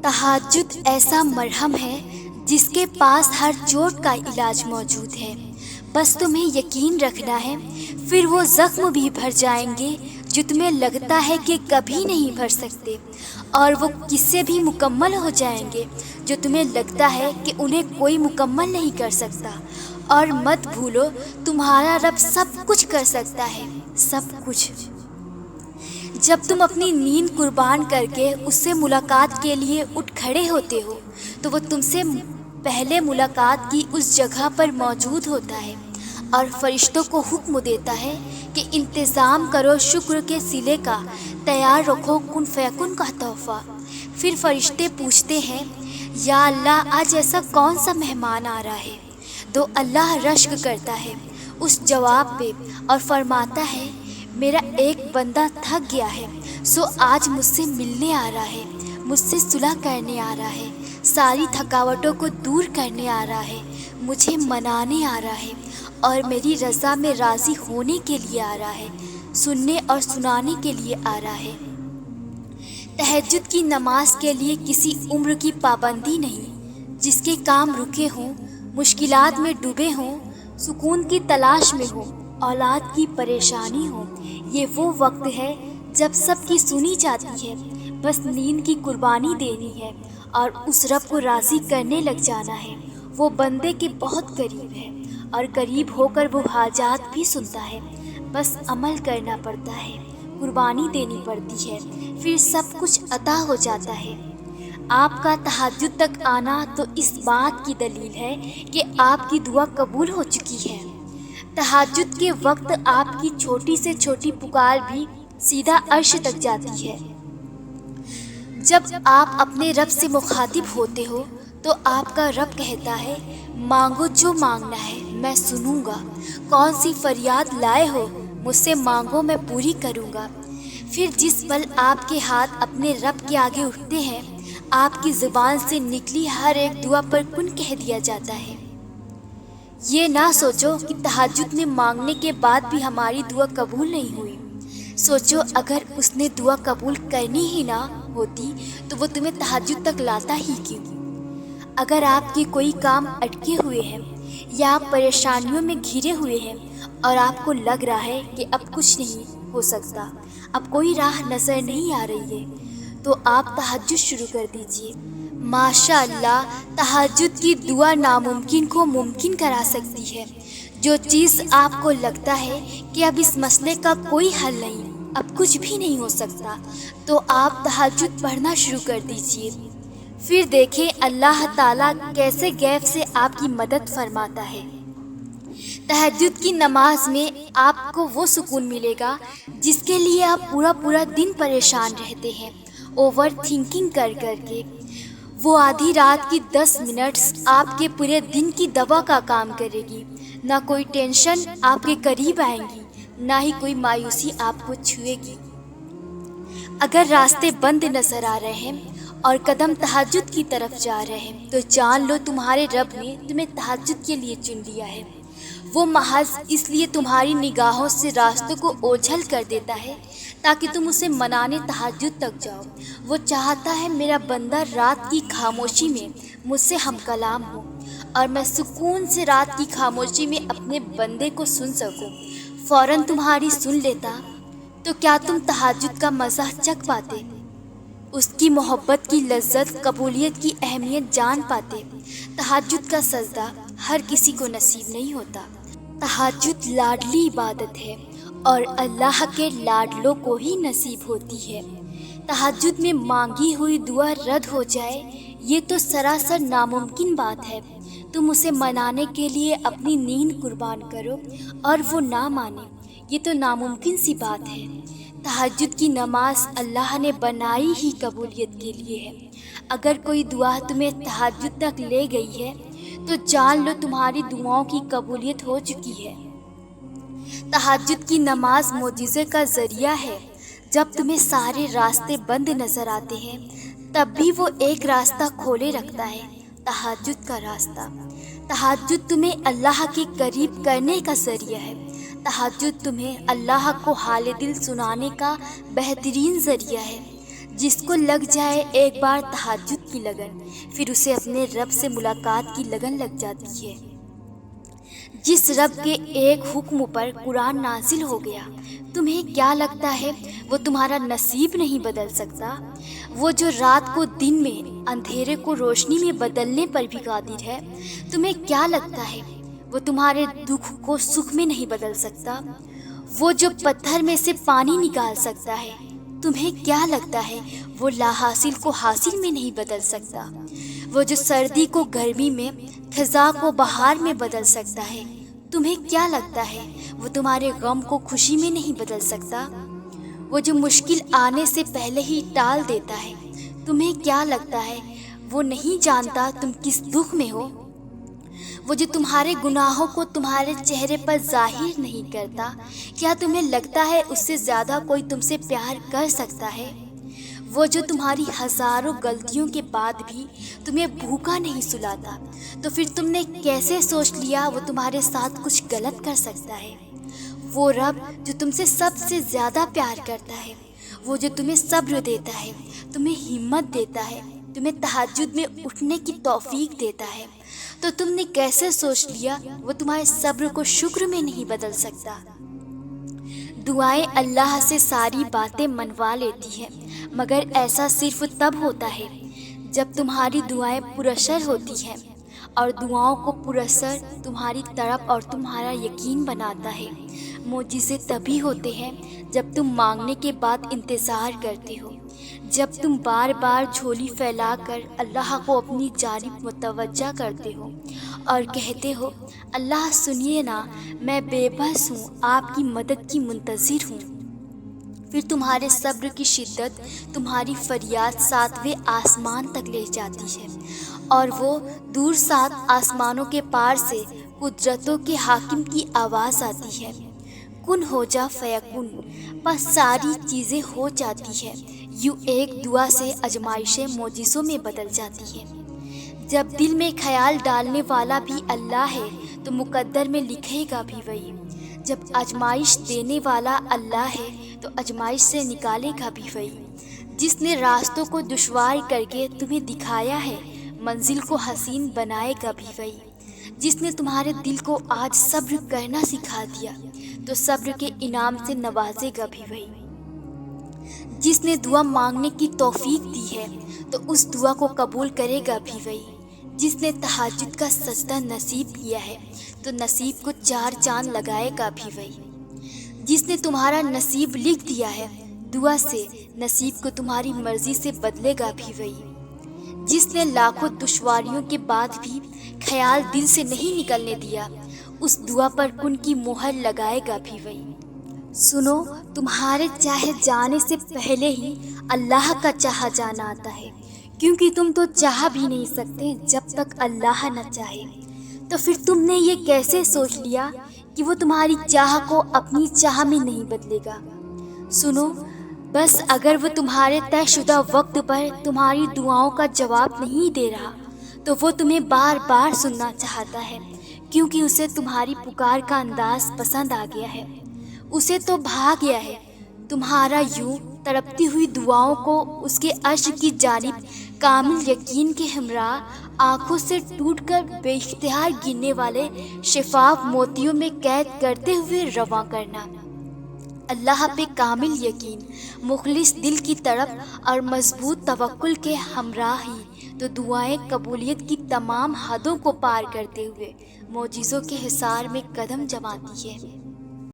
تہجد ایسا مرہم ہے جس کے پاس ہر چوٹ کا علاج موجود ہے، بس تمہیں یقین رکھنا ہے، پھر وہ زخم بھی بھر جائیں گے جو تمہیں لگتا ہے کہ کبھی نہیں بھر سکتے، اور وہ قصے بھی مکمل ہو جائیں گے جو تمہیں لگتا ہے کہ انہیں کوئی مکمل نہیں کر سکتا۔ اور مت بھولو، تمہارا رب سب کچھ کر سکتا ہے، سب کچھ۔ جب تم اپنی نیند قربان کر کے اس سے ملاقات کے لیے اٹھ کھڑے ہوتے ہو تو وہ تم سے پہلے ملاقات کی اس جگہ پر موجود ہوتا ہے اور فرشتوں کو حکم دیتا ہے کہ انتظام کرو شکر کے صلے کا، تیار رکھو کن فیکن کا تحفہ۔ پھر فرشتے پوچھتے ہیں، یا اللہ آج ایسا کون سا مہمان آ رہا ہے؟ تو اللہ رشک کرتا ہے اس جواب پہ اور فرماتا ہے، میرا ایک بندہ تھک گیا ہے، سو آج مجھ سے ملنے آ رہا ہے، مجھ سے صلح کرنے آ رہا ہے، ساری تھکاوٹوں کو دور کرنے آ رہا ہے، مجھے منانے آ رہا ہے اور میری رضا میں راضی ہونے کے لیے آ رہا ہے، سننے اور سنانے کے لیے آ رہا ہے۔ تہجد کی نماز کے لیے کسی عمر کی پابندی نہیں، جس کے کام رکے ہوں، مشکلات میں ڈوبے ہوں، سکون کی تلاش میں ہوں، اولاد کی پریشانی ہو، یہ وہ وقت ہے جب سب کی سنی جاتی ہے، بس نیند کی قربانی دینی ہے اور اس رب کو راضی کرنے لگ جانا ہے۔ وہ بندے کے بہت قریب ہے اور قریب ہو کر وہ حاجات بھی سنتا ہے، بس عمل کرنا پڑتا ہے، قربانی دینی پڑتی ہے، پھر سب کچھ عطا ہو جاتا ہے۔ آپ کا تہجد تک آنا تو اس بات کی دلیل ہے کہ آپ کی دعا قبول ہو چکی ہے۔ تہجد کے وقت آپ کی چھوٹی سے چھوٹی پکار بھی سیدھا عرش تک جاتی ہے۔ جب آپ اپنے رب سے مخاطب ہوتے ہو تو آپ کا رب کہتا ہے، مانگو جو مانگنا ہے میں سنوں گا، کون سی فریاد لائے ہو مجھ سے مانگو میں پوری کروں گا۔ پھر جس پل آپ کے ہاتھ اپنے رب کے آگے اٹھتے ہیں، آپ کی زبان سے نکلی ہر ایک دعا پر کن کہہ دیا جاتا ہے۔ یہ نہ سوچو کہ تہجد میں مانگنے کے بعد بھی ہماری دعا قبول نہیں ہوئی۔ سوچو اگر اس نے دعا قبول کرنی ہی نہ ہوتی تو وہ تمہیں تہجد تک لاتا ہی کیوں؟ اگر آپ کے کوئی کام اٹکے ہوئے ہیں یا آپ پریشانیوں میں گھرے ہوئے ہیں اور آپ کو لگ رہا ہے کہ اب کچھ نہیں ہو سکتا، اب کوئی راہ نظر نہیں آ رہی ہے، تو آپ تہجد شروع کر دیجئے۔ ماشاء اللہ، تہجد کی دعا ناممکن کو ممکن کرا سکتی ہے۔ جو چیز آپ کو لگتا ہے کہ اب اس مسئلے کا کوئی حل نہیں، اب کچھ بھی نہیں ہو سکتا، تو آپ تہجد پڑھنا شروع کر دیجئے۔ پھر دیکھیں اللہ تعالیٰ کیسے غیب سے آپ کی مدد فرماتا ہے۔ تہجد کی نماز میں آپ کو وہ سکون ملے گا جس کے لیے آپ پورا دن پریشان رہتے ہیں، اوور تھنکنگ کر کے۔ وہ آدھی رات کی 10 منٹس آپ کے پورے دن کی دوا کا کام کرے گی۔ نہ کوئی ٹینشن آپ کے قریب آئیں گی، نہ ہی کوئی مایوسی آپ کو چھوئے گی۔ اگر راستے بند نظر آ رہے ہیں اور قدم تہجد کی طرف جا رہے ہیں تو جان لو تمہارے رب نے تمہیں تہجد کے لیے چن لیا ہے۔ وہ محض اس لیے تمہاری نگاہوں سے راستوں کو اوجھل کر دیتا ہے تاکہ تم اسے منانے تہجد تک جاؤ۔ وہ چاہتا ہے میرا بندہ رات کی خاموشی میں مجھ سے ہم کلام ہو اور میں سکون سے رات کی خاموشی میں اپنے بندے کو سن سکوں۔ فوراً تمہاری سن لیتا تو کیا تم تہجد کا مزہ چکھ پاتے؟ اس کی محبت کی لذت، قبولیت کی اہمیت جان پاتے؟ تہجد کا سجدہ ہر کسی کو نصیب نہیں ہوتا۔ تہجد لاڈلی عبادت ہے اور اللہ کے لاڈلوں کو ہی نصیب ہوتی ہے۔ تہجد میں مانگی ہوئی دعا رد ہو جائے یہ تو سراسر ناممکن بات ہے۔ تم اسے منانے کے لیے اپنی نیند قربان کرو اور وہ نہ مانے، یہ تو ناممکن سی بات ہے۔ تہجد کی نماز اللہ نے بنائی ہی قبولیت کے لیے ہے۔ اگر کوئی دعا تمہیں تہجد تک لے گئی ہے تو جان لو تمہاری دعاؤں کی قبولیت ہو چکی ہے۔ تہجد کی نماز معجزے کا ذریعہ ہے۔ جب تمہیں سارے راستے بند نظر آتے ہیں تب بھی وہ ایک راستہ کھولے رکھتا ہے، تہجد کا راستہ۔ تہجد تمہیں اللہ کے قریب کرنے کا ذریعہ ہے۔ تہجد تمہیں اللہ کو حال دل سنانے کا بہترین ذریعہ ہے۔ جس کو لگ جائے ایک بار تہجد کی لگن، پھر اسے اپنے رب سے ملاقات کی لگن لگ جاتی ہے۔ جس رب کے ایک حکم پر قرآن نازل ہو گیا، تمہیں کیا لگتا ہے وہ تمہارا نصیب نہیں بدل سکتا؟ وہ جو رات کو دن میں، اندھیرے کو روشنی میں بدلنے پر بھی قادر ہے، تمہیں کیا لگتا ہے وہ تمہارے دکھ کو سکھ میں نہیں بدل سکتا؟ وہ جو پتھر میں سے پانی نکال سکتا ہے، تمہیں کیا لگتا ہے وہ لا حاصل کو حاصل میں نہیں بدل سکتا؟ وہ جو سردی کو گرمی میں، خزاں کو بہار میں بدل سکتا ہے، تمہیں کیا لگتا ہے وہ تمہارے غم کو خوشی میں نہیں بدل سکتا؟ وہ جو مشکل آنے سے پہلے ہی ٹال دیتا ہے، تمہیں کیا لگتا ہے وہ نہیں جانتا تم کس دکھ میں ہو؟ وہ جو تمہارے گناہوں کو تمہارے چہرے پر ظاہر نہیں کرتا، کیا تمہیں لگتا ہے اس سے زیادہ کوئی تم سے پیار کر سکتا ہے؟ وہ جو تمہاری ہزاروں غلطیوں کے بعد بھی تمہیں بھوکا نہیں سلاتا، تو پھر تم نے کیسے سوچ لیا وہ تمہارے ساتھ کچھ غلط کر سکتا ہے؟ وہ رب جو تم سے سب سے زیادہ پیار کرتا ہے، وہ جو تمہیں صبر دیتا ہے، تمہیں ہمت دیتا ہے، تمہیں تہجد میں اٹھنے کی توفیق دیتا ہے، تو تم نے کیسے سوچ لیا وہ تمہارے صبر کو شکر میں نہیں بدل سکتا؟ دعائیں اللہ سے ساری باتیں منوا لیتی ہیں، مگر ایسا صرف تب ہوتا ہے جب تمہاری دعائیں پراثر ہوتی ہیں، اور دعاؤں کو پراثر تمہاری طرف اور تمہارا یقین بناتا ہے۔ معجزے تبھی ہوتے ہیں جب تم مانگنے کے بعد انتظار کرتے ہو، جب تم بار بار جھولی پھیلا کر اللہ کو اپنی جانب متوجہ کرتے ہو اور کہتے ہو، اللہ سنیے نا، میں بے بس ہوں، آپ کی مدد کی منتظر ہوں۔ پھر تمہارے صبر کی شدت تمہاری فریاد 7ویں آسمان تک لے جاتی ہے، اور وہ دور 7 آسمانوں کے پار سے قدرتوں کے حاکم کی آواز آتی ہے، کن ہو جا فیکن، بس ساری چیزیں ہو جاتی ہے۔ یوں ایک دعا سے آزمائشیں معجزوں میں بدل جاتی ہے۔ جب دل میں خیال ڈالنے والا بھی اللہ ہے تو مقدر میں لکھے گا بھی وہی۔ جب آزمائش دینے والا اللہ ہے تو آزمائش سے نکالے گا بھی وہی۔ جس نے راستوں کو دشوار کر کے تمہیں دکھایا ہے، منزل کو حسین بنائے گا بھی وہی۔ جس نے تمہارے دل کو آج صبر کرنا سکھا دیا تو صبر کے انعام سے نوازے گا بھی وہی۔ جس نے دعا مانگنے کی توفیق دی ہے تو اس دعا کو قبول کرے گا بھی وہی۔ جس نے تہجد کا سجدہ نصیب کیا ہے تو نصیب کو 4 چاند لگائے گا بھی وہی۔ جس نے تمہارا نصیب لکھ دیا ہے، دعا سے نصیب کو تمہاری مرضی سے بدلے گا بھی وہی۔ جس نے لاکھوں دشواریوں کے بعد بھی خیال دل سے نہیں نکلنے دیا، اس دعا پر کن کی مہر لگائے گا بھی وہی۔ سنو، تمہارے چاہے جانے سے پہلے ہی اللہ کا چاہا جانا آتا ہے، کیونکہ تم تو چاہ بھی نہیں سکتے جب تک اللہ نہ چاہے۔ تو پھر تم نے یہ کیسے سوچ لیا کہ وہ تمہاری چاہ کو اپنی چاہ میں نہیں بدلے گا؟ سنو، بس اگر وہ تمہارے طے شدہ وقت پر تمہاری دعاؤں کا جواب نہیں دے رہا تو وہ تمہیں بار بار سننا چاہتا ہے، کیونکہ اسے تمہاری پکار کا انداز پسند آ گیا ہے۔ اسے تو بھا گیا ہے تمہارا یوں تڑپتی ہوئی دعاؤں کو اس کے عرش کی جانب کامل یقین کے ہمراہ آنکھوں سے ٹوٹ کر بے اختیار گرنے والے شفاف موتیوں میں قید کرتے ہوئے رواں کرنا۔ اللہ پہ کامل یقین، مخلص دل کی طرف اور مضبوط توکل کے ہمراہ ہی تو دعائیں قبولیت کی تمام حدوں کو پار کرتے ہوئے معجزوں کے حصار میں قدم جماتی ہے۔